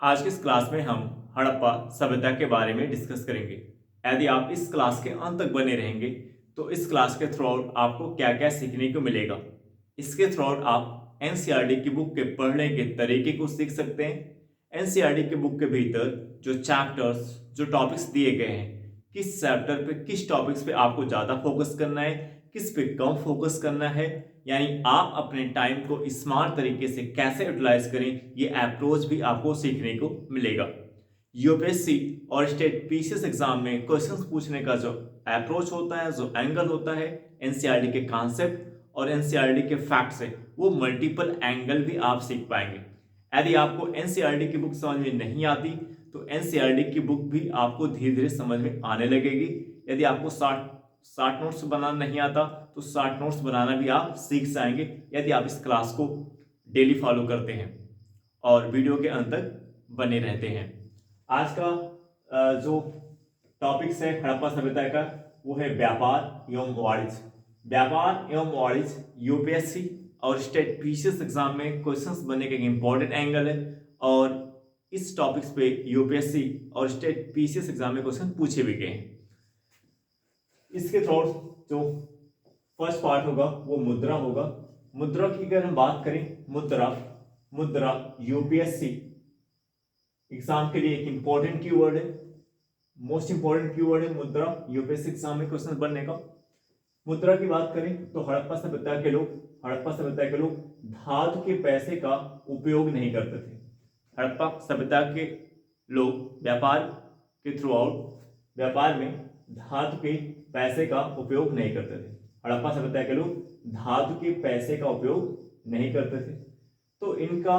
आज की इस क्लास में हम हड़प्पा सभ्यता के बारे में डिस्कस करेंगे। यदि आप इस क्लास के अंत तक बने रहेंगे तो इस क्लास के थ्रू आउट आपको क्या क्या सीखने को मिलेगा। इसके थ्रू आउट आप एनसीईआरटी की बुक के पढ़ने के तरीके को सीख सकते हैं। एनसीईआरटी की बुक के भीतर जो चैप्टर्स जो टॉपिक्स दिए गए हैं, किस चैप्टर पे किस टॉपिक्स पे आपको ज़्यादा फोकस करना है, किस पे कम फोकस करना है, यानी आप अपने टाइम को स्मार्ट तरीके से कैसे यूटिलाइज करें, ये अप्रोच भी आपको सीखने को मिलेगा। यूपीएससी और स्टेट पीसीएस एग्जाम में क्वेश्चंस पूछने का जो अप्रोच होता है, जो एंगल होता है, एनसीईआरटी के कॉन्सेप्ट और एनसीईआरटी के फैक्ट्स है, वो मल्टीपल एंगल भी आप सीख पाएंगे। यदि आपको एनसीईआरटी की बुक समझ में नहीं आती तो एनसीईआरटी की बुक भी आपको धीरे धीरे समझ में आने लगेगी। यदि आपको शार्ट नोट्स बनाना नहीं आता तो शार्ट नोट्स बनाना भी आप सीख जाएंगे यदि आप इस क्लास को डेली फॉलो करते हैं और वीडियो के अंत तक बने रहते हैं। आज का जो टॉपिक्स है हड़प्पा सभ्यता का, वो है व्यापार एवं वाणिज्य। व्यापार एवं वाणिज्य यूपीएससी और स्टेट पीसीएस एग्जाम में क्वेश्चंस बनने का एक इंपॉर्टेंट एंगल है और इस टॉपिक्स पे यूपीएससी और स्टेट पीसीएस एग्जाम में क्वेश्चन पूछे भी गए हैं। इसके थ्रू जो फर्स्ट पार्ट होगा वो मुद्रा होगा। मुद्रा की अगर हम बात करें, मुद्रा यूपीएससी एग्जाम के लिए एक इंपॉर्टेंट कीवर्ड है, मोस्ट इंपॉर्टेंट कीवर्ड है मुद्रा यूपीएससी एग्जाम में क्वेश्चन बनने का। मुद्रा की बात करें तो हड़प्पा सभ्यता के लोग धातु के पैसे का उपयोग नहीं करते थे। हड़प्पा सभ्यता के लोग व्यापार में धातु के पैसे का उपयोग नहीं करते थे। हड़प्पा सभ्यता के लोग धातु के पैसे का उपयोग नहीं करते थे। तो इनका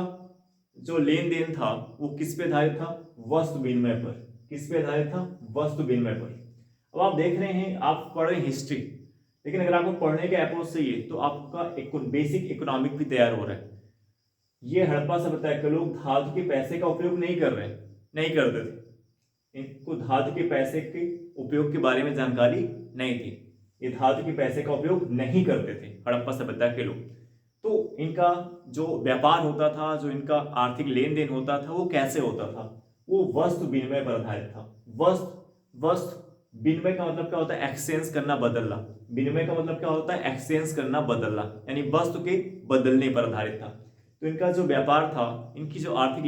जो लेन देन था वो किस पे आधारित था? वस्तु विनिमय पर। किस पे आधारित था? वस्तु विनिमय पर। अब आप देख रहे हैं, आप पढ़ रहे हैं हिस्ट्री, लेकिन अगर आपको पढ़ने के अप्रोच से ये तो आपका एक बेसिक इकोनॉमिक भी तैयार हो रहा है। ये हड़प्पा सभ्यता के लोग धातु के पैसे का उपयोग नहीं करते थे। इनको धातु के पैसे के उपयोग के बारे में जानकारी नहीं थी। ये धातु के पैसे का उपयोग नहीं करते थे हड़प्पा सभ्यता के लोग। तो इनका जो व्यापार होता था, जो इनका आर्थिक लेन देन होता था, वो कैसे होता था? वो वस्तु विनिमय पर आधारित था। वस्तु विनिमय का मतलब क्या होता है? एक्सचेंज करना, बदलना। विनिमय का मतलब क्या होता है? एक्सचेंज करना, बदलना, यानी वस्तु के बदलने पर आधारित था। तो इनका जो व्यापार था, इनका जो आर्थिक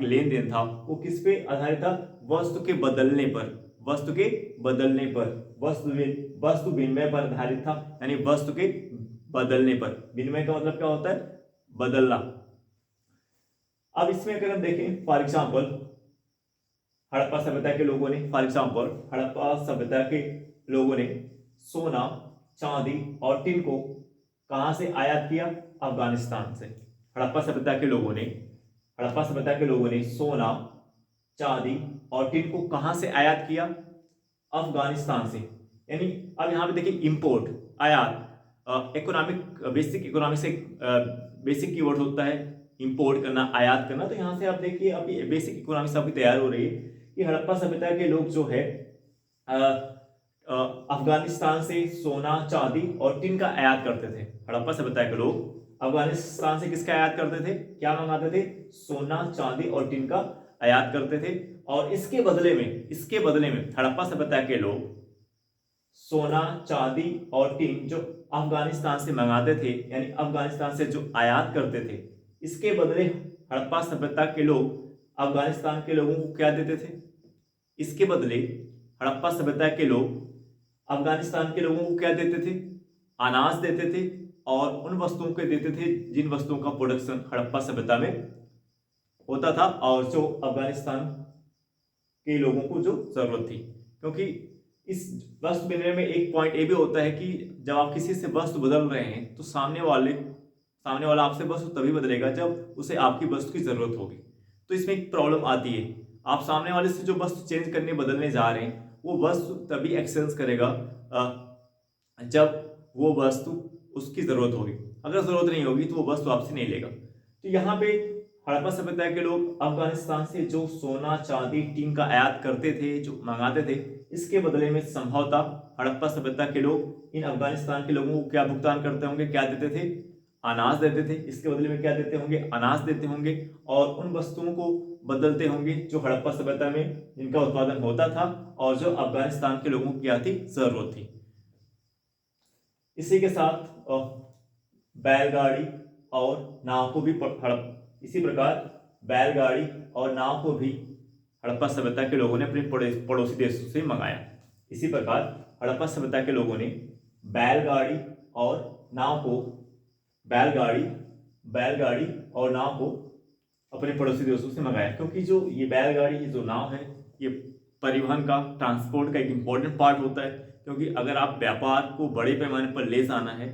लेन देन था, वो किस पे आधारित था? वस्तु के बदलने पर। वस्तु विनिमय पर आधारित था, यानी वस्तु के बदलने पर। विनिमय का मतलब क्या होता है? बदलना। अब इसमें अगर हम देखें, फॉर एग्जाम्पल हड़प्पा सभ्यता के लोगों ने सोना, चांदी और टिन को कहां से आयात किया? अफगानिस्तान से। हड़प्पा सभ्यता के लोगों ने सोना, चांदी और टिन को कहां से आयात किया? अफगानिस्तान से। यानी अब यहां पे देखिए, इंपोर्ट, आयात, बेसिक कीवर्ड होता है इंपोर्ट करना, आयात करना। तो यहां से आप देखिए, अभी बेसिक इकोनॉमिक्स आपकी तैयार हो रही है कि हड़प्पा सभ्यता के लोग जो है अफगानिस्तान से सोना, चांदी और टिन का आयात करते थे। हड़प्पा सभ्यता के लोग अफगानिस्तान से किसका आयात करते थे? क्या मंगाते थे? सोना, चांदी और टिन का आयात करते थे। और इसके बदले में हड़प्पा सभ्यता के लोग सोना, चांदी और टिन जो अफगानिस्तान से मंगाते थे, यानी अफगानिस्तान से जो आयात करते थे, इसके बदले हड़प्पा सभ्यता के लोग अफगानिस्तान के लोगों को क्या देते थे? इसके बदले हड़प्पा सभ्यता के लोग अफगानिस्तान के लोगों को क्या देते थे? अनाज देते थे और उन वस्तुओं को देते थे जिन वस्तुओं का प्रोडक्शन हड़प्पा सभ्यता में होता था और जो अफगानिस्तान के लोगों को जो जरूरत थी। क्योंकि इस वस्तु विनिमय में एक पॉइंट ये भी होता है कि जब आप किसी से वस्तु बदल रहे हैं तो सामने वाला आपसे वस्तु तभी बदलेगा जब उसे आपकी वस्तु की जरूरत होगी। तो इसमें एक प्रॉब्लम आती है, आप सामने वाले से जो वस्तु चेंज करने बदलने जा रहे हैं वो वस्तु तभी एक्सचेंज करेगा जब वो वस्तु उसकी जरूरत होगी। अगर जरूरत नहीं होगी तो वो वस्तु आपसे नहीं लेगा। तो यहाँ पे हड़प्पा सभ्यता के लोग अफगानिस्तान से जो सोना, चांदी, टिन का आयात करते थे, जो मंगाते थे, इसके बदले में संभवतः हड़प्पा सभ्यता के लोग इन अफगानिस्तान के लोगों को क्या भुगतान करते होंगे, क्या देते थे? अनाज देते थे, इसके बदले में क्या देते होंगे, अनाज देते होंगे, और उन वस्तुओं को बदलते होंगे जो हड़प्पा सभ्यता में जिनका उत्पादन होता था और जो अफगानिस्तान के लोगों की क्या थी, जरूरत थी। इसी के साथ बैलगाड़ी और नाव को भी हड़प इसी प्रकार बैलगाड़ी और नाव को भी हड़प्पा सभ्यता के लोगों ने अपने पड़ोसी देशों से मंगाया। इसी प्रकार हड़प्पा सभ्यता के लोगों ने बैलगाड़ी और नाव को बैलगाड़ी और नाव को अपने पड़ोसी देशों से मंगाया, क्योंकि जो ये बैलगाड़ी, ये जो नाव है, ये परिवहन का, ट्रांसपोर्ट का एक इंपॉर्टेंट पार्ट होता है। क्योंकि अगर आप व्यापार को बड़े पैमाने पर ले जाना है,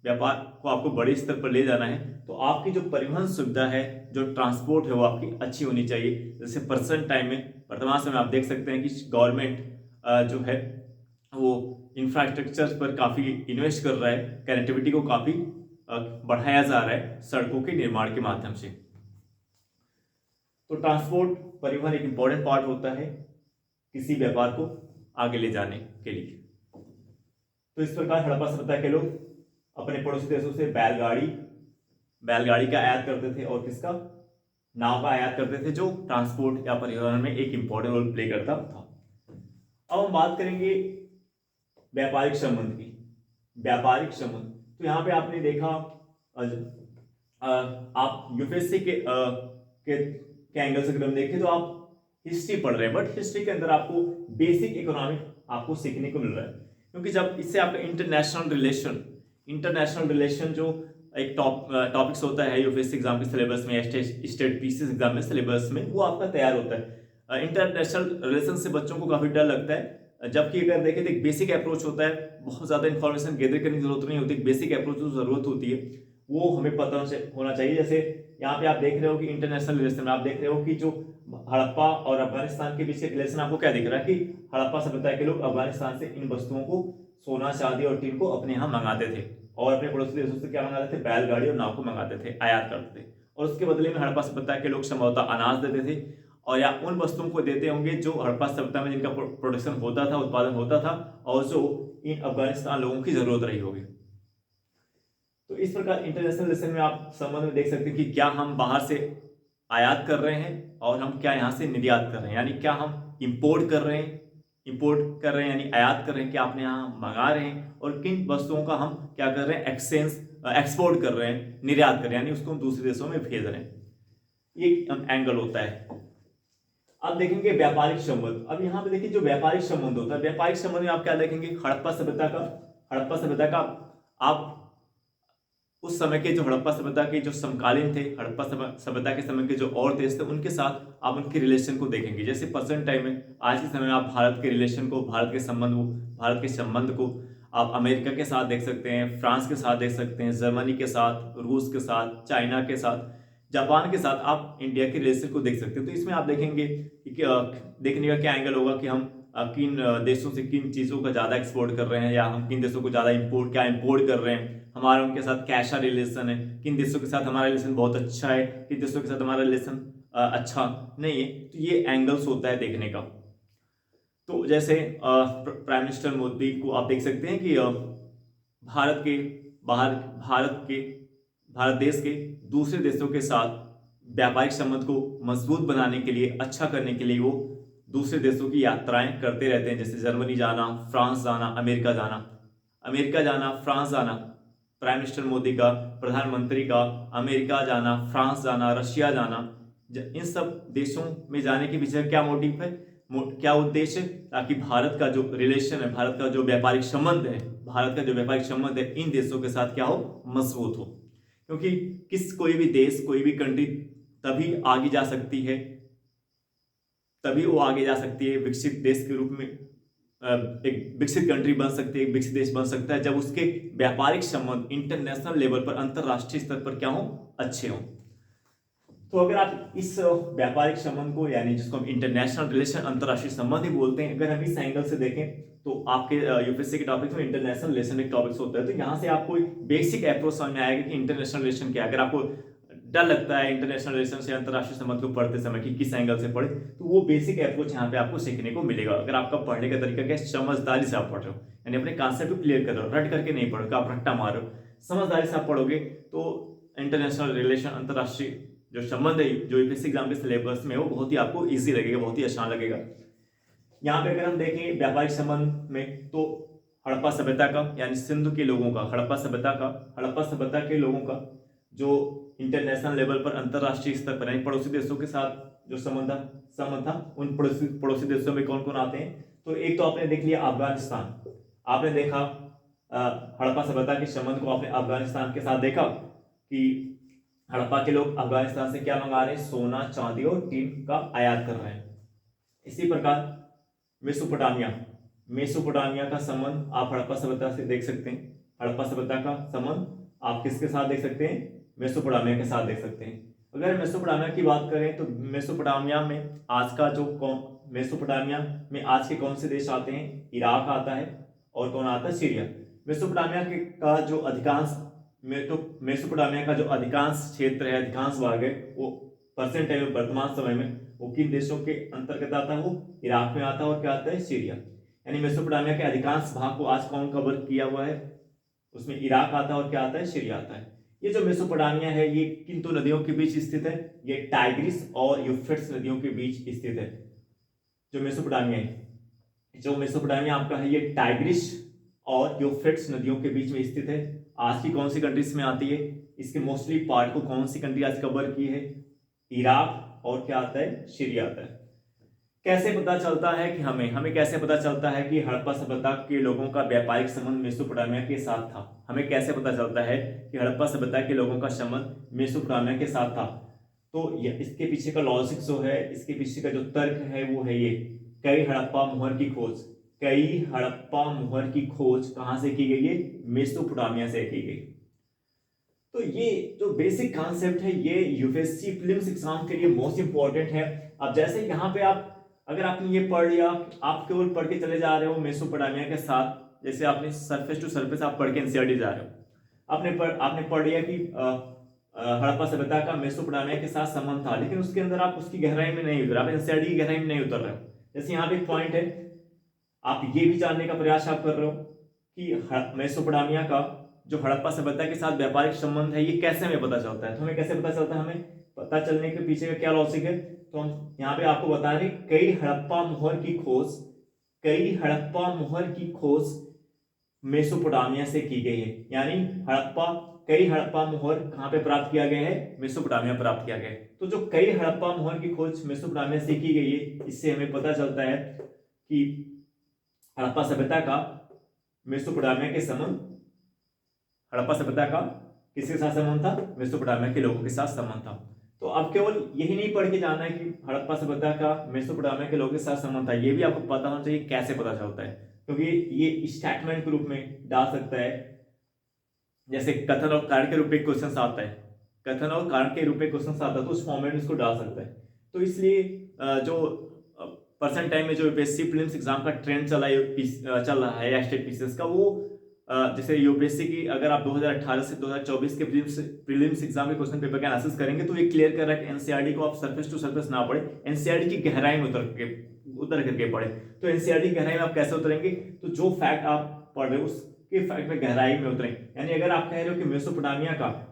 व्यापार को आपको बड़े स्तर पर ले जाना है, तो आपकी जो परिवहन सुविधा है, जो ट्रांसपोर्ट है, वो आपकी अच्छी होनी चाहिए। जैसे वर्तमान समय में आप देख सकते हैं कि गवर्नमेंट जो है वो इंफ्रास्ट्रक्चर पर काफ़ी इन्वेस्ट कर रहा है, कनेक्टिविटी को काफ़ी बढ़ाया जा रहा है सड़कों के निर्माण के माध्यम से। तो ट्रांसपोर्ट, परिवहन एक इंपॉर्टेंट पार्ट होता है किसी व्यापार को आगे ले जाने के लिए। तो इस प्रकार हड़प्पा सभ्यता के लोग अपने पड़ोसी देशों से बैलगाड़ी का आयात करते थे और किसका, नाव का आयात करते थे, जो ट्रांसपोर्ट या परिवहन में एक इंपॉर्टेंट रोल प्ले करता था। अब हम बात करेंगे व्यापारिक संबंध की। व्यापारिक संबंध, तो यहाँ पे आपने देखा, आप यूपीएससी के एंगल से अगर हम देखें तो आप हिस्ट्री पढ़ रहे हैं, बट हिस्ट्री के अंदर आपको बेसिक इकोनॉमिक आपको सीखने को मिल रहा है, क्योंकि जब इससे आपका इंटरनेशनल रिलेशन जो एक टॉपिक्स होता है यूपीएससी एग्जाम के सिलेबस में, स्टेट पीसीएस एग्जाम में सिलेबस में, वो आपका तैयार होता है। इंटरनेशनल रिलेशन से बच्चों को काफी डर लगता है, जबकि अगर देखें तो एक बेसिक अप्रोच होता है, बहुत ज्यादा इंफॉर्मेशन गैदर करने की जरूरत नहीं होती, बेसिक अप्रोच जो जरूरत होती है वो हमें पता होना चाहिए। जैसे यहाँ पे आप देख रहे हो कि इंटरनेशनल रिलेशन में आप देख रहे हो कि जो हड़प्पा और अफगानिस्तान के बीच के रिलेशन आपको क्या दिख रहा है कि हड़प्पा सभ्यता के लोग अफगानिस्तान से इन वस्तुओं को, सोना, चांदी और टीन को अपने यहाँ मंगाते थे, और अपने पड़ोसी देशों से क्या मंगाते थे, बैलगाड़ी और नाव को मंगाते थे, आयात करते थे, और उसके बदले में हड़प्पा सभ्यता के लोग संभवतः अनाज देते थे, और या उन वस्तुओं को देते होंगे जो हड़प्पा सभ्यता में जिनका प्रोडक्शन होता था, उत्पादन होता था, और जो इन अफगानिस्तान लोगों की जरूरत रही होगी। तो इस प्रकार इंटरनेशनल रिलेशन में आप संबंध में देख सकते हैं कि क्या हम बाहर से आयात कर रहे हैं और हम क्या यहाँ से निर्यात कर रहे हैं, यानी क्या हम इंपोर्ट कर रहे हैं यानी आयात कर रहे हैं, क्या अपने यहाँ मंगा रहे हैं, और किन वस्तुओं का हम क्या कर रहे हैं, एक्सपोर्ट कर रहे हैं, निर्यात कर रहे हैं, यानी उसको हम दूसरे देशों में भेज रहे हैं। ये एंगल होता है। अब देखेंगे व्यापारिक संबंध। अब यहाँ पे देखिए जो व्यापारिक संबंध होता है, व्यापारिक संबंध में आप क्या देखेंगे, हड़प्पा सभ्यता का आप उस समय के जो हड़प्पा सभ्यता के जो समकालीन थे, हड़प्पा सभ्यता के समय के जो और देश थे, उनके साथ आप उनके रिलेशन को देखेंगे। जैसे प्रेजेंट टाइम में, आज के समय में आप भारत के रिलेशन को, भारत के संबंध को आप अमेरिका के साथ देख सकते हैं, फ्रांस के साथ देख सकते हैं, जर्मनी के साथ, रूस के साथ, चाइना के साथ, जापान के साथ आप इंडिया के रिलेशन को देख सकते हैं। तो इसमें आप देखेंगे कि देखने का क्या एंगल होगा कि हम किन देशों से किन चीज़ों का ज़्यादा एक्सपोर्ट कर रहे हैं, या हम किन देशों को ज़्यादा इंपोर्ट कर रहे हैं, हमारा उनके साथ कैसा रिलेशन है, किन देशों के साथ हमारा रिलेशन बहुत अच्छा है, किन देशों के साथ हमारा रिलेशन अच्छा नहीं है। तो ये एंगल्स होता है देखने का। तो जैसे प्राइम मिनिस्टर मोदी को आप देख सकते हैं कि भारत देश के दूसरे देशों के साथ व्यापारिक संबंध को मजबूत बनाने के लिए, अच्छा करने के लिए वो दूसरे देशों की यात्राएं करते रहते हैं। जैसे जर्मनी जाना, फ्रांस जाना, अमेरिका जाना, फ्रांस जाना, प्राइम मिनिस्टर मोदी का, प्रधानमंत्री का अमेरिका जाना, फ्रांस जाना, रशिया जाना, इन सब देशों में जाने के पीछे क्या मोटिव है, क्या उद्देश्य है, ताकि भारत का जो रिलेशन है, भारत का जो व्यापारिक संबंध है इन देशों के साथ क्या हो, मजबूत हो। क्योंकि कोई भी देश, कोई भी कंट्री तभी आगे जा सकती है, विकसित देश के रूप में, एक विकसित कंट्री बन सकती है, एक विकसित देश बन सकता है, जब उसके व्यापारिक संबंध इंटरनेशनल लेवल पर, अंतरराष्ट्रीय स्तर पर क्या हो, अच्छे हो। तो अगर आप इस व्यापारिक संबंध को, यानी जिसको हम इंटरनेशनल रिलेशन, अंतरराष्ट्रीय संबंध ही बोलते हैं, अगर हम इस एंगल से देखें तो आपके यूपीएससी के टॉपिक में इंटरनेशनल रिलेशन एक टॉपिक्स होता है। तो यहाँ से आपको बेसिक अप्रोच समझ में आएगा कि इंटरनेशनल रिलेशन क्या है। अगर आपको डर लगता है इंटरनेशनल रिलेशन से, अंतरराष्ट्रीय संबंध को पढ़ते समय कि किस एंगल से पढ़े, तो वो बेसिक अप्रोच यहाँ पे आपको सीखने को मिलेगा। अगर आपका पढ़ने का तरीका क्या है, समझदारी से आप पढ़ रहे हो, यानी अपने कॉन्सेप्ट को क्लियर कर रहे हो, रट करके नहीं पढ़ रहे हो, आप रट्टा मार रहे हो, समझदारी से आप पढ़ोगे तो इंटरनेशनल रिलेशन, अंतर्राष्ट्रीय जो संबंध है जो यूपीएससी एग्जाम के सिलेबस में, वो बहुत ही आपको ईजी लगेगा, बहुत ही आसान लगेगा। यहाँ पे अगर हम देखें व्यापारिक संबंध में, तो हड़प्पा सभ्यता का यानी सिंधु के लोगों का, हड़प्पा सभ्यता के लोगों का जो इंटरनेशनल लेवल पर, अंतरराष्ट्रीय स्तर पर यानी पड़ोसी देशों के साथ जो संबंध था, उन पड़ोसी देशों में कौन कौन आते हैं। तो एक तो आपने देख लिया अफगानिस्तान, आपने देखा हड़प्पा सभ्यता के संबंध को आपने अफगानिस्तान के साथ देखा कि हड़प्पा के लोग अफगानिस्तान से क्या मंगा रहे हैं, सोना, चांदी और टीन का आयात कर रहे हैं। इसी प्रकार मेसोपोटामिया का संबंध आप हड़प्पा सभ्यता से देख सकते हैं। हड़प्पा सभ्यता का संबंध आप किसके साथ देख सकते हैं, मेसोपोटामिया के साथ देख सकते हैं। अगर मेसोपोटामिया की बात करें तो मेसोपोटामिया में आज का जो मेसोपोटामिया में आज के कौन से देश आते हैं, इराक आता है और कौन आता है, सीरिया। मेसोपोटामिया का जो अधिकांश मेसोपोटामिया का जो अधिकांश क्षेत्र है, अधिकांश भाग है, वो परसेंटेज वर्तमान समय में वो किन देशों के अंतर्गत आता है, वो इराक में आता है और क्या आता है, सीरिया। यानी मेसोपोटामिया के अधिकांश भाग को आज कौन कवर किया हुआ है, उसमें इराक आता है और क्या आता है, सीरिया आता है। ये जो मेसोपोटामिया है ये किन दो नदियों के बीच स्थित है, ये टाइग्रिस और यूफ्रेट्स नदियों के बीच स्थित है। जो मेसोपोटामिया आपका है, ये टाइग्रिस और यूफ्रेट्स नदियों के बीच में स्थित है। आज की कौन सी कंट्रीज में आती है, इसके मोस्टली पार्ट को कौन सी कंट्री आज कवर की है, इराक और क्या आता है, सीरिया आता है। कैसे पता चलता है कि हमें कैसे पता चलता है कि हड़प्पा सभ्यता के लोगों का व्यापारिक संबंध मेसोपोटामिया के साथ था। हमें कैसे पता चलता है कि हड़प्पा सभ्यता के लोगों का संबंध मेसोपोटामिया के साथ था। तो इसके पीछे का लॉजिक जो है, इसके पीछे का जो तर्क है वो है ये, कई हड़प्पा मुहर की खोज कहां से की गई है, मेसोपोटामिया से की गई। तो ये जो बेसिक कॉन्सेप्ट है ये यूपीएससी प्रीलिम्स एग्जाम के लिए मोस्ट इंपॉर्टेंट है। अब जैसे यहाँ पे अगर आपने ये पढ़ लिया, आप केवल पढ़ के चले जा रहे हो मेसोपोटामिया के साथ, जैसे आपने सरफेस टू सरफेस आप पढ़ के एनसीईआरटी जा रहे हो, आपने पढ़ लिया कि हड़प्पा सभ्यता का मेसोपोटामिया के साथ संबंध था, लेकिन उसके अंदर आप उसकी गहराई में नहीं उतर, आप एनसीईआरटी की गहराई में नहीं उतर रहे हो। जैसे यहाँ पे एक पॉइंट है, आप ये भी जानने का प्रयास आप कर रहे हो कि मेसोपोटामिया का जो हड़प्पा सभ्यता के साथ व्यापारिक संबंध है ये कैसे हमें पता चलता है। तो हमें कैसे पता चलता है, हमें पता चलने के पीछे का क्या लॉजिक है, तो हम यहाँ पे आपको बता रहे कई हड़प्पा मुहर की खोज मेसोपोटामिया से की गई है। यानी कई हड़प्पा मुहर कहाँ पे प्राप्त किया गया है, मेसोपोटामिया प्राप्त किया गया है। तो जो कई हड़प्पा मुहर की खोज मेसोपोटामिया से की गई है, इससे हमें पता चलता है कि हड़प्पा सभ्यता का मेसोपोटामिया के संबंध, हड़प्पा सभ्यता का किसके साथ संबंध था, मेसोपोटामिया के लोगों के साथ संबंध था। तो अब केवल यही नहीं पढ़ के जाना है कि हड़प्पा सभ्यता का मेसोपोटामिया के लोगों के साथ संबंध था, ये भी आपको पता होना चाहिए कैसे पता चलता है, क्योंकि ये स्टेटमेंट के रूप में डाल सकता है। जैसे कथन और कारण के रूप में क्वेश्चन आता है, तो उस फॉर्मेट में इसको डाल सकता है। तो इसलिए जो परसेंट टाइम में जो यूपीएससी प्रीलिम्स एग्जाम का ट्रेंड चल रहा है स्टेट पीसीएस का, वो जैसे यूपीएससी की अगर आप 2018 से 2024 के प्रीलिम्स एग्जाम के क्वेश्चन पेपर का एनालिसिस करेंगे तो ये क्लियर कर रहा है कि एनसीईआरटी को आप सरफेस टू सरफेस ना पढ़े, एनसीईआरटी की गहराई में उतर करके पढ़े। तो एनसीईआरटी की गहराई में आप कैसे उतरेंगे, तो जो फैक्ट आप पढ़ रहे हो उसके फैक्ट में गहराई में उतरें। यानी अगर आप कह रहे हो कि मेसोपोटामिया का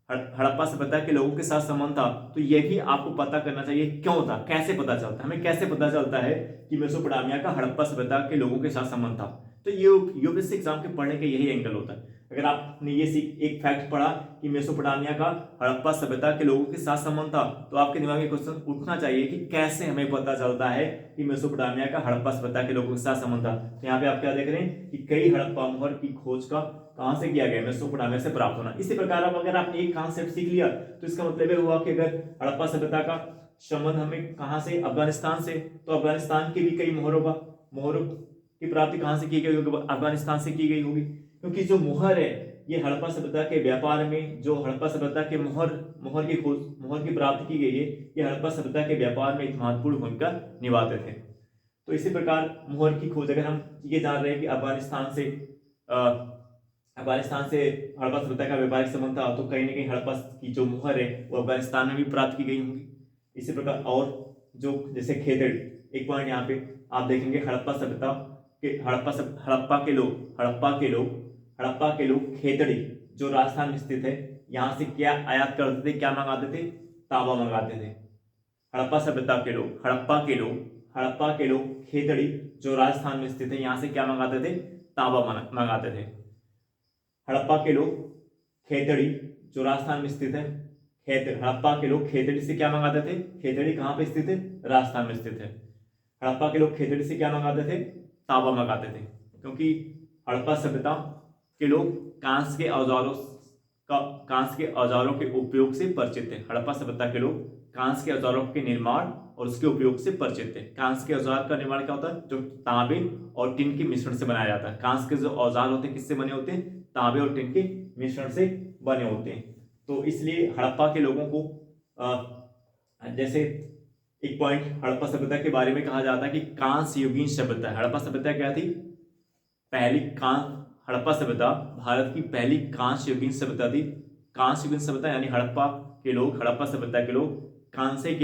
हड़प्पा सभ्यता के लोगों के साथ संबंध था, तो ये भी आपको पता करना चाहिए क्यों था, कैसे पता चलता है, हमें कैसे पता चलता है कि मेसोपोटामिया का हड़प्पा सभ्यता के लोगों के साथ संबंध था। तो ये यूपीएससी एग्जाम के पढ़ने का यही एंगल होता है। अगर आपने ये एक फैक्ट पढ़ा कि मेसोपोटामिया का हड़प्पा सभ्यता के लोगों के साथ संबंध था, तो आपके दिमाग में क्वेश्चन उठना चाहिए कि कैसे हमें पता चलता है कि मेसोपोटामिया का हड़प्पा सभ्यता के लोगों के साथ संबंध था। तो यहाँ पे आप क्या देख रहे हैं कि कई हड़प्पा मुहर की खोज का कहां से किया गया, मेसोपोटामिया से प्राप्त होना। इसी प्रकार अब अगर आपने एक कॉन्सेप्ट सीख लिया तो इसका मतलब ये हुआ कि अगर हड़प्पा सभ्यता का संबंध हमें कहां से, अफगानिस्तान से, तो अफगानिस्तान के भी कई मोहरों की प्राप्ति कहां से की गई होगी, अफगानिस्तान से की गई होगी। क्योंकि जो मोहर है ये हड़प्पा सभ्यता के व्यापार में, जो हड़प्पा सभ्यता के मोहर की प्राप्ति की गई है, ये हड़प्पा सभ्यता के व्यापार में एक महत्वपूर्ण भूमिका निभाते थे। तो इसी प्रकार मोहर की खोज, अगर हम ये जान रहे हैं कि अफगानिस्तान से हड़प्पा सभ्यता का व्यापारिक संबंध था, तो कहीं ना कहीं हड़प्पा की जो मोहर है वो अफगानिस्तान में भी प्राप्त की गई होंगी। इसी प्रकार और जो जैसे खेतड़ी, एक पॉइंट यहाँ पे आप देखेंगे, हड़प्पा के लोग खेतड़ी जो राजस्थान में स्थित है, यहाँ से क्या आयात करते थे, क्या मंगाते थे, तांबा मंगाते थे। हड़प्पा सभ्यता के लोग, हड़प्पा के लोग खेतड़ी जो राजस्थान में स्थित है, यहाँ से क्या मंगाते थे, तांबा मंगाते थे। हड़प्पा के लोग खेतड़ी जो राजस्थान में स्थित है, हड़प्पा के लोग खेतड़ी से क्या मंगाते थे, खेतड़ी कहाँ पे स्थित है, राजस्थान में स्थित है। हड़प्पा के लोग खेतड़ी से क्या मंगाते थे, तांबा मंगाते थे, क्योंकि हड़प्पा सभ्यता के लोग कांस्य के औजारों के उपयोग से परिचित थे। हड़प्पा सभ्यता के लोग कांस्य के औजारों के निर्माण और उसके उपयोग से परिचित थे। कांस्य के औजार का निर्माण क्या होता है, जो तांबे और टिन के मिश्रण से बनाया जाता है। कांस्य के जो औजार होते हैं किससे बने होते हैं, तांबे और टिन के मिश्रण से बने होते हैं। तो इसलिए हड़प्पा के लोगों को जैसे एक पॉइंट हड़प्पा सभ्यता के बारे में कहा जाता है कि कांस्य युगीन सभ्यता है। हड़प्पा सभ्यता क्या थी, हड़प्पा सभ्यता भारत की पहली कांस्य युगीन सभ्यता थी। कांस्य युगीन सभ्यता यानी हड़प्पा सभ्यता के लोग कांसे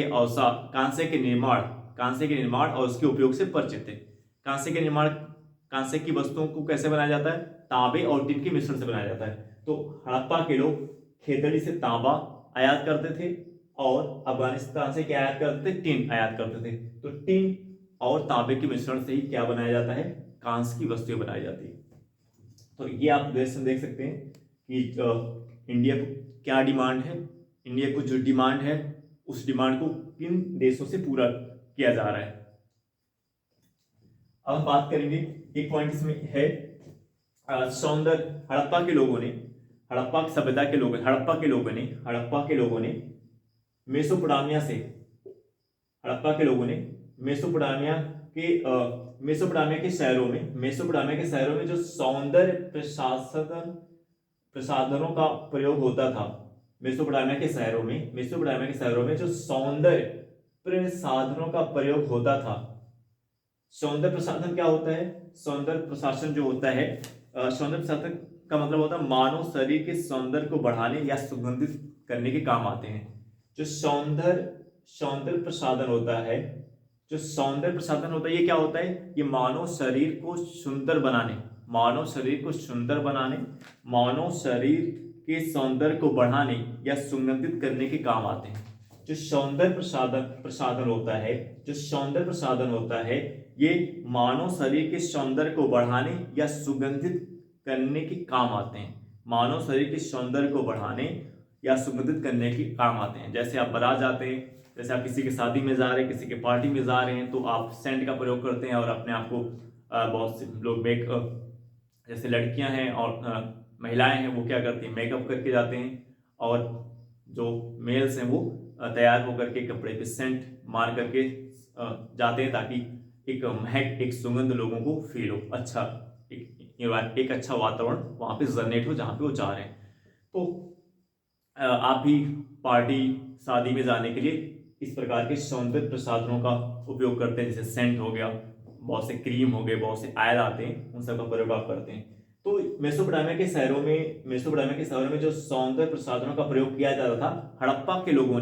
के निर्माण और उसके उपयोग से परिचित थे। कांसे की वस्तुओं को कैसे बनाया जाता है, तांबे और टिन के मिश्रण से बनाया जाता है। तो हड़प्पा के लोग खेतड़ी से तांबा आयात करते थे और अफगानिस्तान से क्या आयात करते थे, टिन आयात करते थे। तो टिन और तांबे के मिश्रण से ही क्या बनाया जाता है, कांस्य की वस्तुएं बनाई जाती है। तो ये आप देख सकते हैं कि इंडिया को क्या डिमांड है, इंडिया को जो डिमांड है उस डिमांड को किन देशों से पूरा किया जा रहा है। अब हम बात करेंगे, एक पॉइंट इसमें है सौंदर्य। हड़प्पा के लोगों ने मेसोपोटामिया के शहरों में जो सौंदर्य प्रसाधनों का प्रयोग होता था, मेसोपोटामिया के शहरों में जो सौंदर्य प्रसाधनों का प्रयोग होता था। सौंदर्य प्रसाधन क्या होता है, सौंदर्य प्रसाधन जो होता है, सौंदर्य प्रसाधन का मतलब होता है मानव शरीर के सौंदर्य को बढ़ाने या सुगंधित करने के काम आते हैं। जो सौंदर्य प्रसाधन होता है, ये क्या होता है, ये मानव शरीर को सुंदर बनाने, मानव शरीर के सौंदर्य को बढ़ाने या सुगंधित करने के काम आते हैं। जो सौंदर्य प्रसाधन होता है ये मानव शरीर के सौंदर्य को बढ़ाने या सुगंधित करने के काम आते हैं। मानव शरीर के सौंदर्य को बढ़ाने या सुगंधित करने के काम आते हैं। जैसे आप बारात जाते हैं, जैसे आप किसी की शादी में जा रहे हैं, किसी के पार्टी में जा रहे हैं, तो आप सेंट का प्रयोग करते हैं और अपने आप को बहुत से लोग जैसे लड़कियां हैं और महिलाएं हैं, वो क्या करती हैं, मेकअप करके जाते हैं, और जो मेल्स हैं वो तैयार होकर के कपड़े पे सेंट मार करके जाते हैं, ताकि एक महक, एक सुगंध लोगों को फील हो, अच्छा एक अच्छा वातावरण वहाँ पे जनरेट हो जहाँ पे वो जा रहे हैं। तो आप भी पार्टी शादी में जाने के लिए इस प्रकार के सौंदर्य प्रसाधनों का उपयोग करते हैं, जैसे सेंट हो गया, बहुत से क्रीम हो गए, बहुत से ऑयल आते हैं, उन सब का प्रयोग आप करते हैं। तो मेसोपोटामिया के शहरों में जो सौंदर्य प्रसाधनों का प्रयोग किया जाता था, हड़प्पा के लोगों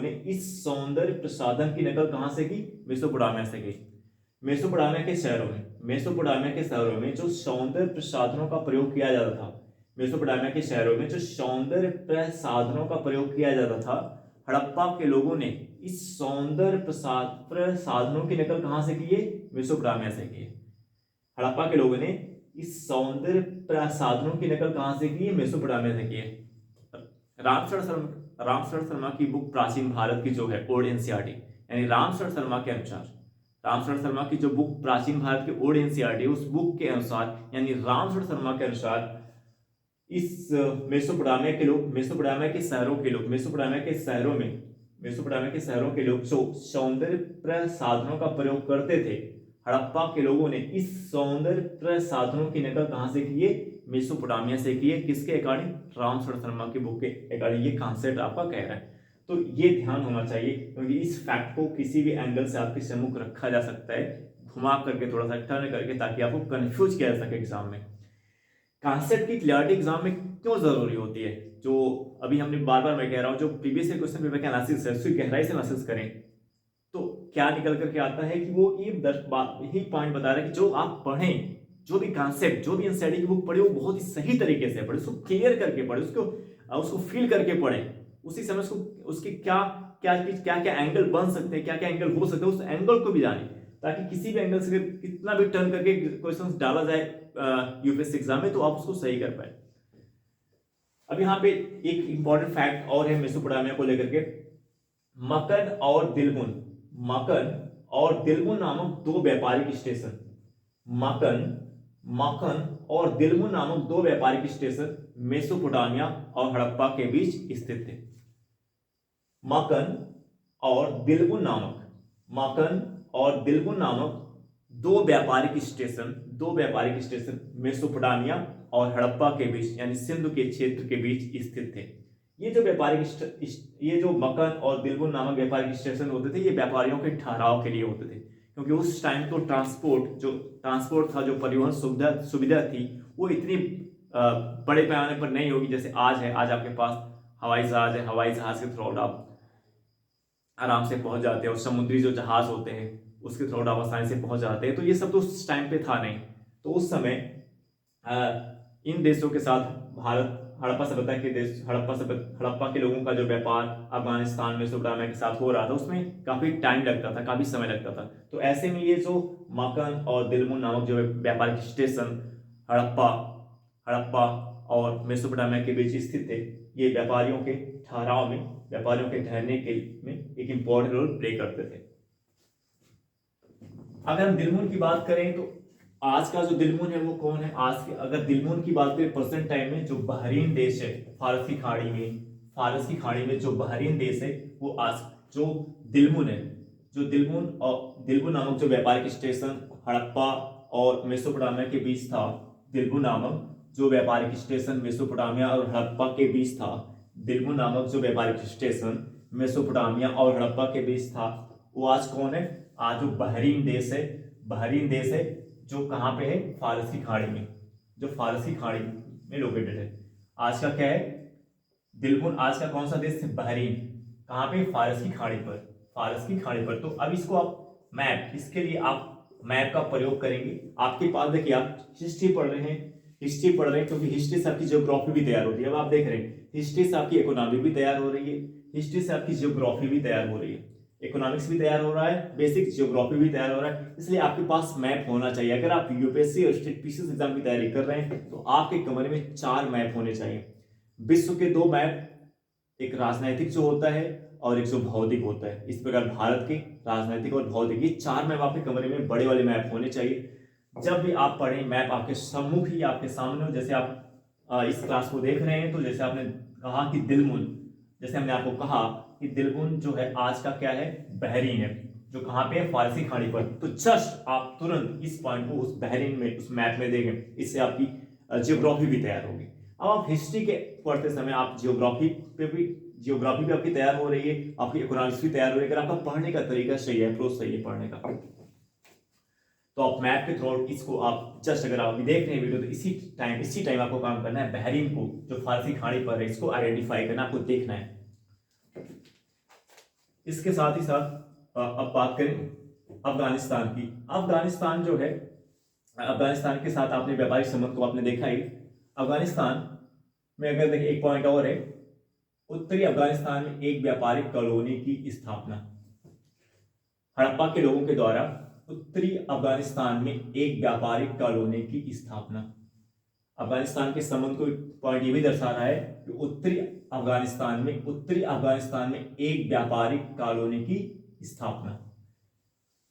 ने इस सौंदर्य प्रसाधन की नकल कहां से की, मेसोपोटामिया से की। मेसोपोटामिया के शहरों में जो सौंदर्य प्रसाधनों का प्रयोग किया जाता था, हड़प्पा के लोगों ने इस सौंदर्य प्रसाधनों की नकल कहां से की है, मेसोपोटामिया से की है। हड़प्पा के लोगों ने इस सौंदर्य प्रसाधनों की नकल कहां से की है, मेसोपोटामिया से की है। रामशरण शर्मा की बुक प्राचीन भारत की जो है ओल्ड एनसीईआरटी, यानी रामशरण शर्मा की जो बुक प्राचीन भारत की ओल्ड एनसीईआरटी, उस बुक के अनुसार, यानी रामशरण शर्मा के अनुसार, इस मेसोपोटामिया के शहरों के लोग जो सौंदर्य प्रसाधनों का प्रयोग करते थे, हड़प्पा के लोगों ने इस सौंदर्य प्रसाधनों की नकल कहां से की है, मेसोपोटामिया से की है। किसके अकॉर्डिंग, रामशरण शर्मा की बुक के अकॉर्डिंग ये कॉन्सेप्ट आपका कह रहा है। तो ये ध्यान होना चाहिए, क्योंकि इस फैक्ट को किसी भी एंगल से आपके सम्मुख रखा जा सकता है, घुमा करके, थोड़ा सा टर्न करके, ताकि आपको कंफ्यूज किया जा सके एग्जाम में। कॉन्सेप्ट की क्लियरिटी एग्जाम में क्यों जरूरी होती है, जो अभी हमने बार मैं कह रहा हूं, जो प्रीवियस क्वेश्चन पेपर के एनालिसिस है उसकी गहराई से एनालिसिस करें, तो क्या निकल करके आता है कि वो यही पॉइंट बता रहा है कि जो जो भी कॉन्सेप्ट, जो भी एनसीईआरटी की बुक पढ़े वो बहुत ही सही तरीके से पढ़े, उसको क्लियर करके पढ़े, उसको फील करके पढ़े, उसी समय उसको उसके क्या क्या क्या क्या एंगल बन सकते हैं, क्या क्या एंगल हो सकते हैं, उस एंगल को भी जाने, ताकि किसी भी एंगल से कितना भी टर्न करके क्वेश्चंस डाला जाए यूपीएससी एग्जाम में तो आप उसको सही कर पाए। अब यहाँ पे एक इंपॉर्टेंट फैक्ट और है मेसोपोटामिया को लेकर के। मकन और दिलमुन नामक दो व्यापारिक स्टेशन, मकन और दिलमुन नामक दो व्यापारिक स्टेशन मेसोपोटामिया और हड़प्पा के बीच स्थित थे। मकन और दिलमुन नामक दो व्यापारिक स्टेशन मेसोपोटामिया और हड़प्पा के बीच यानी सिंधु के क्षेत्र के बीच स्थित थे। ये जो मकन और दिलमुन नामक व्यापारिक स्टेशन होते थे, ये व्यापारियों के ठहराव के लिए होते थे, क्योंकि उस टाइम तो ट्रांसपोर्ट था, जो परिवहन सुविधा थी, वो इतनी बड़े पैमाने पर नहीं होगी जैसे आज है। आज आपके पास हवाई जहाज है, हवाई जहाज के थ्रू आप आराम से पहुंच जाते हैं, और समुद्री जो जहाज होते हैं उसके थ्रू आप आसानी से पहुंच जाते हैं। तो ये सब तो उस टाइम पे था नहीं। तो उस समय इन देशों के साथ भारत हड़प्पा के लोगों का जो व्यापार अफगानिस्तान मेसोपोटामिया के साथ हो रहा था, उसमें काफी टाइम लगता था, काफी समय लगता था। तो ऐसे में ये जो मकन और दिलमुन नामक जो व्यापारिक स्टेशन हड़प्पा और मेसोपोटामिया के बीच स्थित थे, ये व्यापारियों के ठहराव में, व्यापारियों के ठहरने के में एक इंपॉर्टेंट रोल प्ले करते थे। अगर हम दिलमुन की बात करें तो आज का जो दिलमुन है वो कौन है? आज के अगर दिलमुन की बात करें प्रेजेंट टाइम में, जो बहरीन देश है फारस की खाड़ी में जो बहरीन देश है, वो आज जो दिलमुन है, जो दिलमुन नामक जो व्यापारिक स्टेशन हड़प्पा और मेसोपोटामिया के बीच था, दिलमुन नामक जो व्यापारिक स्टेशन मेसोपोटामिया और हड़प्पा के बीच था, दिलमुन नामक जो व्यापारिक स्टेशन मेसोपोटामिया और हड़प्पा के बीच था, वो आज कौन है? आज जो बहरीन देश है, जो कहां पे है? फारस की खाड़ी में, जो फारस की खाड़ी में लोकेटेड है। आज का क्या है? दिलमुन आज का कौन सा देश है? बहरीन। कहां पे? फारस की खाड़ी पर। तो अब इसको आप इसके लिए आप मैप का प्रयोग करेंगे। आपके पास देखिए, आप हिस्ट्री पढ़ रहे हैं, क्योंकि हिस्ट्री से आपकी ज्योग्राफी भी तैयार होती है। अब आप देख रहे हैं, हिस्ट्री से आपकी इकोनॉमी भी तैयार हो रही है, हिस्ट्री से आपकी ज्योग्राफी भी तैयार हो रही है, इकोनॉमिक्स भी तैयार हो रहा है, बेसिक ज्योग्राफी भी तैयार हो रहा है। इसलिए आपके पास मैप होना चाहिए। अगर आप यूपीएससी और स्टेट पीसीएस एग्जाम की तैयारी कर रहे हैं तो आपके कमरे में 4 मैप होने चाहिए। विश्व के 2 मैप, एक राजनैतिक जो होता है और एक जो भौतिक होता है। इस प्रकार भारत के राजनैतिक और भौतिक, ये 4 मैप आपके कमरे में बड़े वाले मैप होने चाहिए। जब भी आप पढ़ें, मैप आपके सम्मुख ही, आपके सामने हो। जैसे आप इस क्लास को देख रहे हैं, तो जैसे आपने कहा कि दिलमुन, जैसे हमने आपको कहा कि दिलमुन जो है आज का क्या है? बहरीन है, जो कहां पे है? फारसी खाड़ी पर। तो जस्ट आप तुरंत इस पॉइंट को उस बहरीन में, उस मैप में देखें, इससे आपकी ज्योग्राफी भी तैयार होगी। अब आप हिस्ट्री के पढ़ते समय आप ज्योग्राफी भी आपकी तैयार हो रही है, आपकी इकोनॉमिक्स भी तैयार हो रही है। अगर आपका पढ़ने का तरीका सही है, अप्रोच सही है पढ़ने का, तो आप मैप के थ्रू इसको आप जस्ट, अगर आप देख रहे हैं वीडियो, तो इसी टाइम आपको काम करना है। बहरीन को, जो फारसी खाड़ी पर है, इसको आइडेंटिफाई करना, आपको देखना है। इसके साथ ही साथ अब बात करें अफगानिस्तान की। अफगानिस्तान जो है, अफगानिस्तान के साथ आपने व्यापारिक संबंध को आपने देखा ही। अफगानिस्तान में अगर देखिए, एक पॉइंट और है, उत्तरी अफगानिस्तान में एक व्यापारिक कॉलोनी की स्थापना। हड़प्पा के लोगों के द्वारा उत्तरी अफगानिस्तान में एक व्यापारिक कॉलोनी की स्थापना। अफगानिस्तान के संबंध को पॉइंट ये भी दर्शा रहा है कि उत्तरी अफगानिस्तान में एक व्यापारिक कॉलोनी की स्थापना।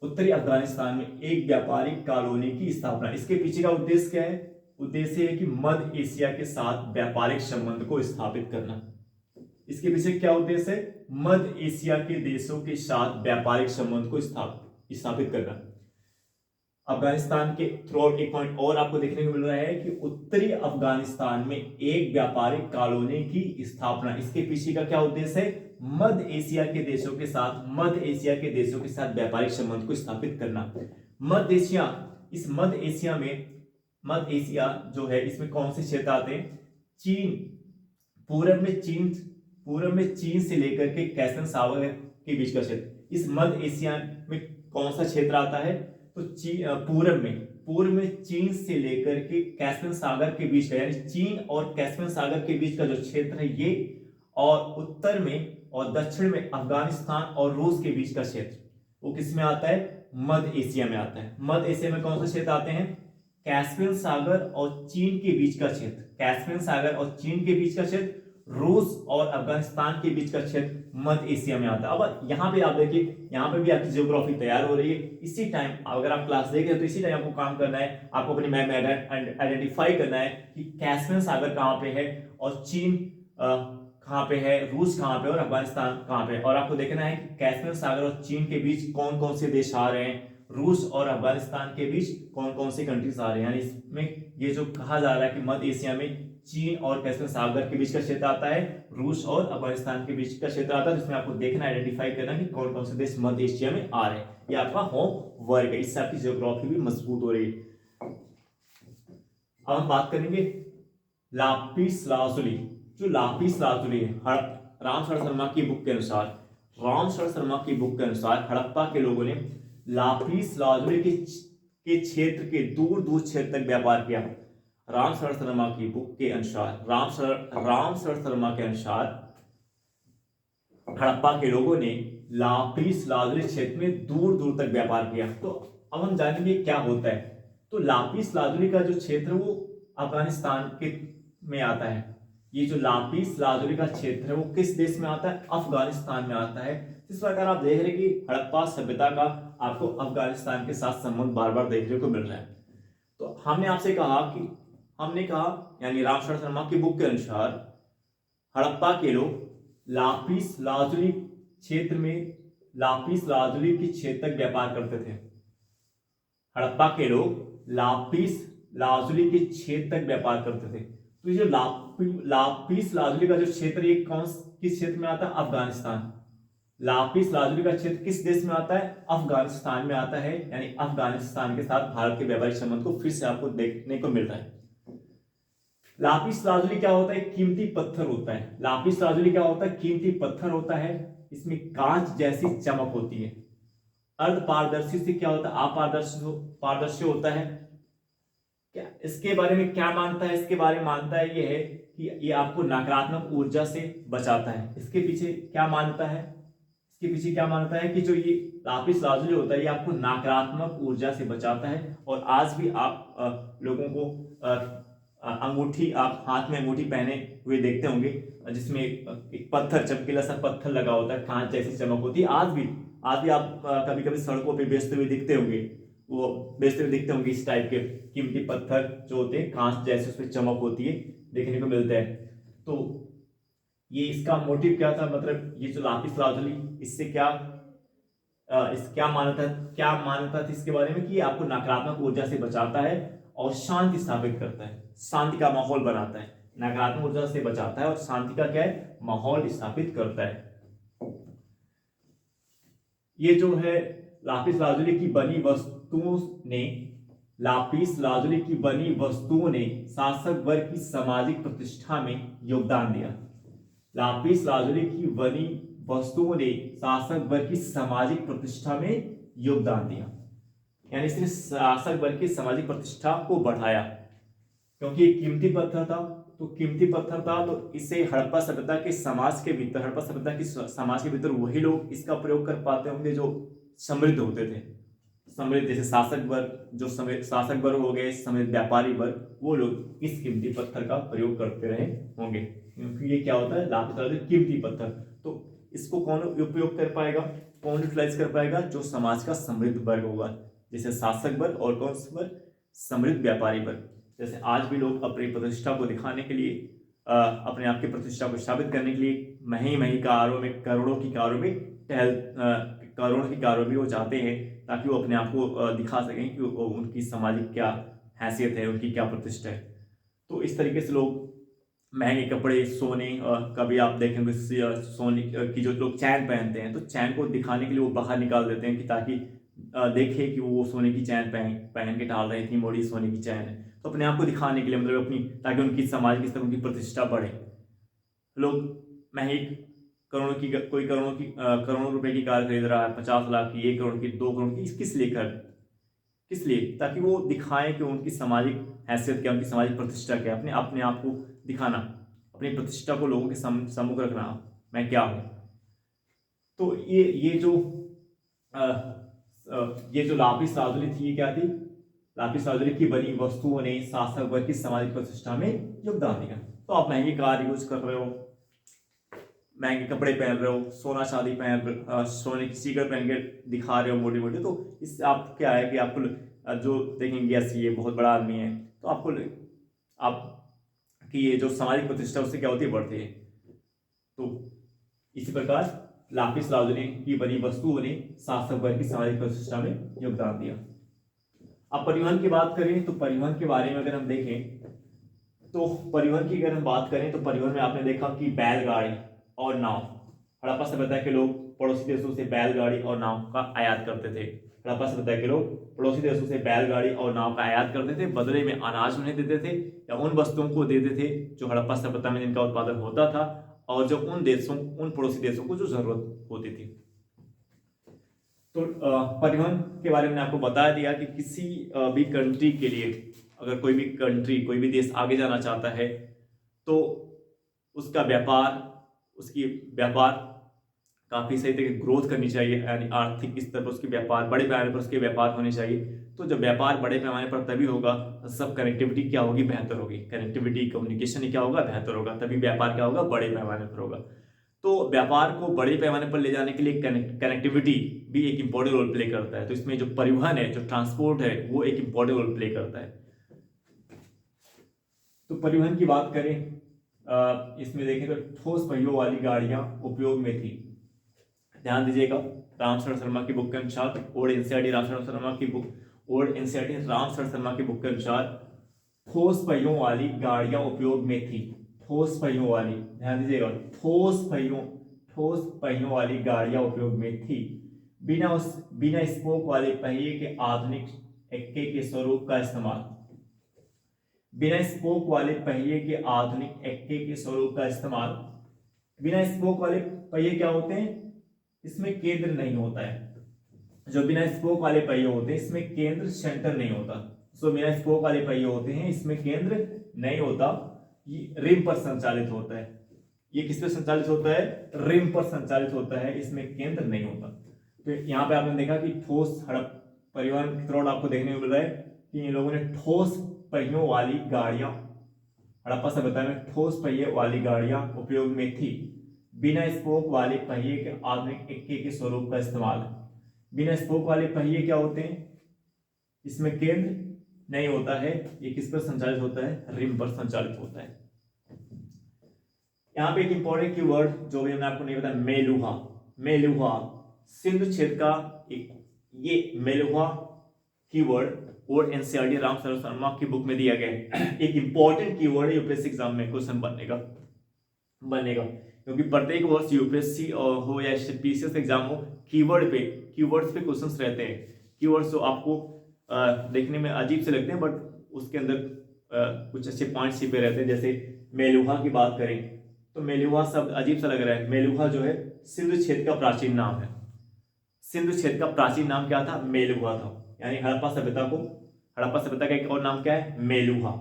उत्तरी अफगानिस्तान में एक व्यापारिक कॉलोनी की स्थापना। इसके पीछे का उद्देश्य क्या है? उद्देश्य है कि मध्य एशिया के साथ व्यापारिक संबंध को स्थापित करना। इसके पीछे क्या उद्देश्य है? मध्य एशिया के देशों के साथ व्यापारिक संबंध को स्थापित करना। अफगानिस्तान के थ्रू आउट एक पॉइंट और आपको देखने को मिल रहा है कि उत्तरी अफगानिस्तान में एक व्यापारिक कॉलोनी की स्थापना। इसके पीछे का क्या उद्देश्य है? मध्य एशिया के देशों के साथ व्यापारिक संबंध को स्थापित करना। मध्य एशिया जो है, इसमें कौन से क्षेत्र आते हैं? चीन, पूर्व में चीन से लेकर के कैसन सागर के बीच का क्षेत्र, इस मध्य एशिया में कौन सा क्षेत्र आता है? तो पूर्व में पूर्व में चीन से लेकर के कैस्पियन सागर के बीच का, यानी चीन और कैस्पियन सागर के बीच का जो क्षेत्र है ये, और उत्तर में और दक्षिण में अफगानिस्तान और रूस के बीच का क्षेत्र, वो किस में आता है? मध्य एशिया में आता है। मध्य एशिया में कौन से क्षेत्र आते हैं? कैस्पियन सागर और चीन के बीच का क्षेत्र, कैस्पियन सागर और चीन के बीच का क्षेत्र, रूस और अफगानिस्तान के बीच का क्षेत्र मध्य एशिया में आता है। अब यहाँ पे आप देखिए, यहाँ पे भी आपकी ज्योग्राफी तैयार हो रही है। इसी टाइम अगर आप क्लास देख रहे हो तो इसी टाइम आपको काम करना है, आपको अपनी मैप में आइडेंटिफाई करना है कि कैस्पियन सागर कहाँ पे है और चीन कहाँ पे है, रूस कहाँ पे और अफगानिस्तान कहाँ पे है। और आपको देखना है कि कैस्पियन सागर और चीन के बीच कौन कौन से देश आ रहे हैं, रूस और अफगानिस्तान के बीच कौन कौन से कंट्रीज आ रहे हैं। यानी इसमें ये जो कहा जा रहा है कि मध्य एशिया में चीन और कैस्पियन सागर के बीच का क्षेत्र आता है, रूस और अफगानिस्तान के बीच का क्षेत्र आता है, जिसमें आपको देखना, आइडेंटिफाई करना कि कौन कौन से देश मध्य एशिया में आ रहे हैं। ये आपका होम वर्क है, इससे आपकी ज्योग्राफी भी मजबूत हो रही है। अब हम बात करेंगे लापिस लाजुली। जो लापिस लाजुली है, रामशरण शर्मा की बुक के अनुसार, रामशरण शर्मा की बुक के अनुसार हड़प्पा के लोगों ने लापिस लाजुली के क्षेत्र के दूर दूर क्षेत्र तक व्यापार किया। रामशरण शर्मा की बुक के अनुसार, रामशरण शर्मा के अनुसार हड़प्पा के लोगों ने लापिस लाजुली क्षेत्र में दूर दूर तक व्यापार किया। तो अब हम जानेंगे क्या होता है। तो लापिस लाजुली का जो क्षेत्र वो अफगानिस्तान के में आता है। ये जो लापिस लाजुली का क्षेत्र है वो किस देश में आता है? अफगानिस्तान में आता है। इस प्रकार आप देख रहे हैं कि हड़प्पा सभ्यता का आपको अफगानिस्तान के साथ संबंध बार बार देखने को मिल रहा है। तो हमने आपसे कहा कि यानी रामशरण शर्मा की बुक के अनुसार हड़प्पा के लोग लापिस लाजुली क्षेत्र में, लापिस लाजुली के क्षेत्र तक व्यापार करते थे। हड़प्पा के लोग लापिस लाजुली के क्षेत्र तक व्यापार करते थे। तो ये जो लापिस लाजुली का जो क्षेत्र, ये किस क्षेत्र में आता है? अफगानिस्तान। लापिस लाजुली का क्षेत्र किस देश में आता है? अफगानिस्तान में आता है। यानी अफगानिस्तान के साथ भारत के व्यापारिक संबंध को फिर से आपको देखने को मिल रहा है। लापिस लाजुली क्या होता है? कीमती पत्थर होता है। लापिस लाजुली क्या होता है? कीमती पत्थर होता है। इसमें कांच जैसी चमक होती है। अर्ध पारदर्शी से क्या होता है? पारदर्शी होता है। क्या इसके बारे में क्या मानता है? इसके बारे में मानता है ये है कि ये आपको नकारात्मक ऊर्जा से बचाता है। इसके पीछे क्या मानता है? इसके पीछे क्या मानता है कि जो ये लापिस लाजुली होता है ये आपको नकारात्मक ऊर्जा से बचाता है। और आज भी आप लोगों को अंगूठी, आप हाथ में अंगूठी पहने हुए देखते होंगे जिसमें एक पत्थर, चमकीला सा पत्थर लगा होता है, कांच जैसी चमक होती है। आज भी आप कभी कभी सड़कों पे बेचते हुए दिखते होंगे इस टाइप के कीमती पत्थर जो होते हैं, कांच जैसे उसमें चमक होती है, देखने को मिलते हैं। तो ये इसका मोटिव क्या था? मतलब ये जो लापिस लाजुली, इससे क्या मान्यता थी इसके बारे में कि आपको नकारात्मक ऊर्जा से बचाता है और शांति स्थापित करता है, शांति का माहौल बनाता है। नकारात्मक ऊर्जा से बचाता है और शांति का क्या है? माहौल स्थापित करता है। ये जो है लापिस लाजुली की बनी वस्तुओं ने शासक वर्ग की सामाजिक प्रतिष्ठा में योगदान दिया। लापिस लाजुली की बनी वस्तुओं ने शासक वर्ग की सामाजिक प्रतिष्ठा में योगदान दिया। यानी इसने शासक वर्ग की सामाजिक प्रतिष्ठा को बढ़ाया, क्योंकि ये कीमती पत्थर था। तो इसे हड़प्पा सभ्यता के समाज के भीतर वही लोग इसका प्रयोग कर पाते होंगे जो समृद्ध होते थे। समृद्ध जैसे शासक वर्ग हो गए, समृद्ध व्यापारी वर्ग, वो लोग इस कीमती पत्थर का प्रयोग करते रहे होंगे, क्योंकि ये क्या होता है? लापिस लाजुली कीमती पत्थर। तो इसको कौन उपयोग कर पाएगा, कौन यूटिलाइज कर पाएगा? जो समाज का समृद्ध वर्ग होगा, जैसे शासक वर्ग और कौन सा वर्ग? समृद्ध व्यापारी वर्ग। जैसे आज भी लोग अपनी प्रतिष्ठा को दिखाने के लिए, अपने आप की प्रतिष्ठा को साबित करने के लिए महंगी कारों में, करोड़ों की कारों में वो चाहते हैं, ताकि वो अपने आप को दिखा सकें कि उनकी सामाजिक क्या हैसियत है, उनकी क्या प्रतिष्ठा है। तो इस तरीके से लोग महंगे कपड़े, सोने, कभी आप देखेंगे सोने की जो लोग चैन पहनते हैं, तो चैन को दिखाने के लिए वो बाहर निकाल देते हैं कि ताकि देखे कि वो सोने की चैन पहन के डाल रहे, इतनी मोटी सोने की चैन है। तो अपने आप को दिखाने के लिए, मतलब अपनी, ताकि उनकी समाज के स्तर उनकी प्रतिष्ठा बढ़े। लोग महंगी करोड़ों रुपए की कार खरीद रहा है, 50 लाख की, 1 करोड़ की, 2 करोड़ की, किस लिए किस लिए? ताकि वो दिखाएं कि उनकी सामाजिक हैसियत क्या, उनकी सामाजिक प्रतिष्ठा क्या है, अपने अपने आप को दिखाना, अपनी प्रतिष्ठा को लोगों के सम्मुख रखना, मैं क्या हूँ। तो ये जो लापिस लाजुली थी, ये क्या थी? लापिस लाजुली की बनी वस्तुओं ने शासक वर्ग की सामाजिक प्रतिष्ठा में योगदान दिया। तो आप महंगी कार यूज कर रहे हो, महंगे कपड़े पहन रहे हो, सोना चांदी सोने की सीकर पहन के दिखा रहे हो मोटी मोटी, तो इससे आप क्या है कि आपको जो देखेंगे ऐसी ये बहुत बड़ा आदमी है, तो आपको आप कि ये जो सामाजिक प्रतिष्ठा उससे क्या होती है, बढ़ती है। तो इसी प्रकार लापिस लाजुली की बनी वस्तुओं ने शासक वर्ग की सामाजिक प्रतिष्ठा में योगदान दिया। अब परिवहन की बात करें तो परिवहन के बारे में अगर हम देखें तो परिवहन की अगर हम बात करें तो परिवहन में आपने देखा कि बैलगाड़ी और नाव, हड़प्पा सभ्यता के लोग पड़ोसी देशों से बैलगाड़ी और नाव का आयात करते थे। हड़प्पा सभ्यता के लोग पड़ोसी देशों से बैलगाड़ी और नाव का आयात करते थे, बदले में अनाज उन्हें देते थे या उन वस्तुओं को देते थे जो हड़प्पा सभ्यता में जिनका उत्पादन होता था और जो उन पड़ोसी देशों को जो जरूरत होती थी। तो परिवहन के बारे में आपको बता दिया कि किसी भी कंट्री के लिए, अगर कोई भी कंट्री, कोई भी देश आगे जाना चाहता है तो उसका उसकी व्यापार काफ़ी सही तरीके ग्रोथ करनी चाहिए, यानी आर्थिक स्तर पर उसके व्यापार, बड़े पैमाने पर उसके व्यापार होने चाहिए। तो जब व्यापार बड़े पैमाने पर तभी होगा, सब कनेक्टिविटी क्या होगी, बेहतर होगी। कनेक्टिविटी, कम्युनिकेशन ही क्या होगा, बेहतर होगा, तभी व्यापार क्या होगा, बड़े पैमाने पर होगा। तो व्यापार को बड़े पैमाने पर ले जाने के लिए कनेक्टिविटी भी एक इंपॉर्टेंट रोल प्ले करता है। तो इसमें जो परिवहन है, जो ट्रांसपोर्ट है, वो एक इंपॉर्टेंट रोल प्ले करता है। तो परिवहन की बात करें, इसमें देखें तो ठोस पहियों वाली गाड़ियां उपयोग में थी। ध्यान दीजिएगा, रामशरण शर्मा की बुक के अनुसार, ओल्ड एनसीईआरटी रामशरण शर्मा की बुक के अनुसार ठोस पहियों वाली गाड़ियां उपयोग में थी। ठोस पहियों वाली, ध्यान दीजिएगा, ठोस पहियों वाली गाड़ियां उपयोग में थी। बिना स्पोक वाले पहिए के आधुनिक एक्के के स्वरूप का इस्तेमाल। बिना स्पोक वाले पहिए के आधुनिक एक्के के स्वरूप का इस्तेमाल। बिना स्पोक वाले पहिए क्या होते हैं, इसमें केंद्र नहीं होता है। जो बिना स्पोक वाले पहिए होते हैं इसमें केंद्र, सेंटर नहीं होता। सो बिना स्पोक वाले पहिए होते हैं, इसमें केंद्र नहीं होता, ये रिम पर संचालित होता है। ये किस पे संचालित होता है, रिम पर संचालित होता है, इसमें केंद्र नहीं होता। तो यहाँ पे आपने देखा कि ठोस परिवहन थ्रोड आपको देखने को मिल रहा है कि इन लोगों ने ठोस पहियों वाली गाड़ियां, हड़प्पा सभ्यता में ठोस पहिए वाली गाड़ियां उपयोग में थी। बिना स्पोक वाले पहिए के आधुनिक एक्के के स्वरूप का इस्तेमाल। बिना स्पोक वाले पहिए क्या होते हैं, इसमें केंद्र नहीं होता है, ये किस पर संचालित होता है, रिम पर संचालित होता है। यहाँ पे एक इंपॉर्टेंट कीवर्ड जो भी हमने आपको नहीं बताया, मेलुहा। मेलुहा सिंधु क्षेत्र का ये मेलुहा कीवर्ड और एनसीईआरटी रामशरण शर्मा की बुक में दिया गया है। एक इंपॉर्टेंट कीवर्ड है, यूपीएससी एग्जाम में क्वेश्चन बनेगा क्योंकि प्रत्येक वर्ष यूपीएससी हो या पीसीएस एग्जाम हो, कीवर्ड्स पे क्वेश्चंस रहते हैं। कीवर्ड्स तो आपको देखने में अजीब से लगते हैं, बट उसके अंदर कुछ अच्छे पॉइंट्स छिपे रहते हैं। जैसे मेलुहा की बात करें तो मेलुहा शब्द अजीब सा लग रहा है। मेलुहा जो है सिंधु क्षेत्र का प्राचीन नाम है। सिंधु क्षेत्र का प्राचीन नाम क्या था, मेलुहा था। यानी हड़प्पा सभ्यता का एक और नाम क्या है, मेलुहा।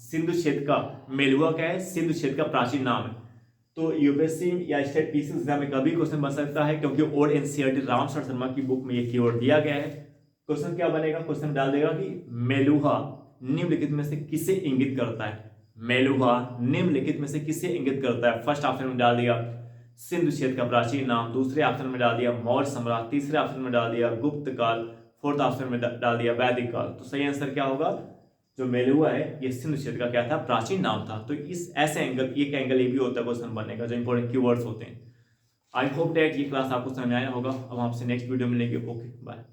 सिंधु क्षेत्र का मेलुहा क्या है, सिंधु क्षेत्र का प्राचीन नाम है। तो यूपीएससी या स्टेट पीसीएस एग्जाम में कभी क्वेश्चन बन सकता है, क्योंकि ओल्ड एनसीईआरटी रामशरण शर्मा की बुक में ये कीवर्ड दिया गया है। क्वेश्चन क्या बनेगा, क्वेश्चन डाल देगा कि मेलुहा निम्नलिखित में से किसे इंगित करता है। मेलुहा निम्नलिखित में से किसे इंगित करता है। फर्स्ट ऑप्शन में डाल दिया सिंधु क्षेत्र का प्राचीन नाम, दूसरे ऑप्शन में डाल दिया मौर्य सम्राट, तीसरे ऑप्शन में डाल दिया गुप्त काल, फोर्थ ऑप्शन में डाल दिया वैदिक काल। तो सही आंसर क्या होगा, जो मेलुहा है ये सिंधु क्षेत्र का क्या था, प्राचीन नाम था। तो इस ऐसे एंगल, एक एंगल ये भी होता है क्वेश्चन बनने का, जो इंपॉर्टेंट कीवर्ड्स होते हैं। आई होप दैट ये क्लास आपको समझ आया होगा। अब आपसे नेक्स्ट वीडियो मिलेंगे। Okay bye.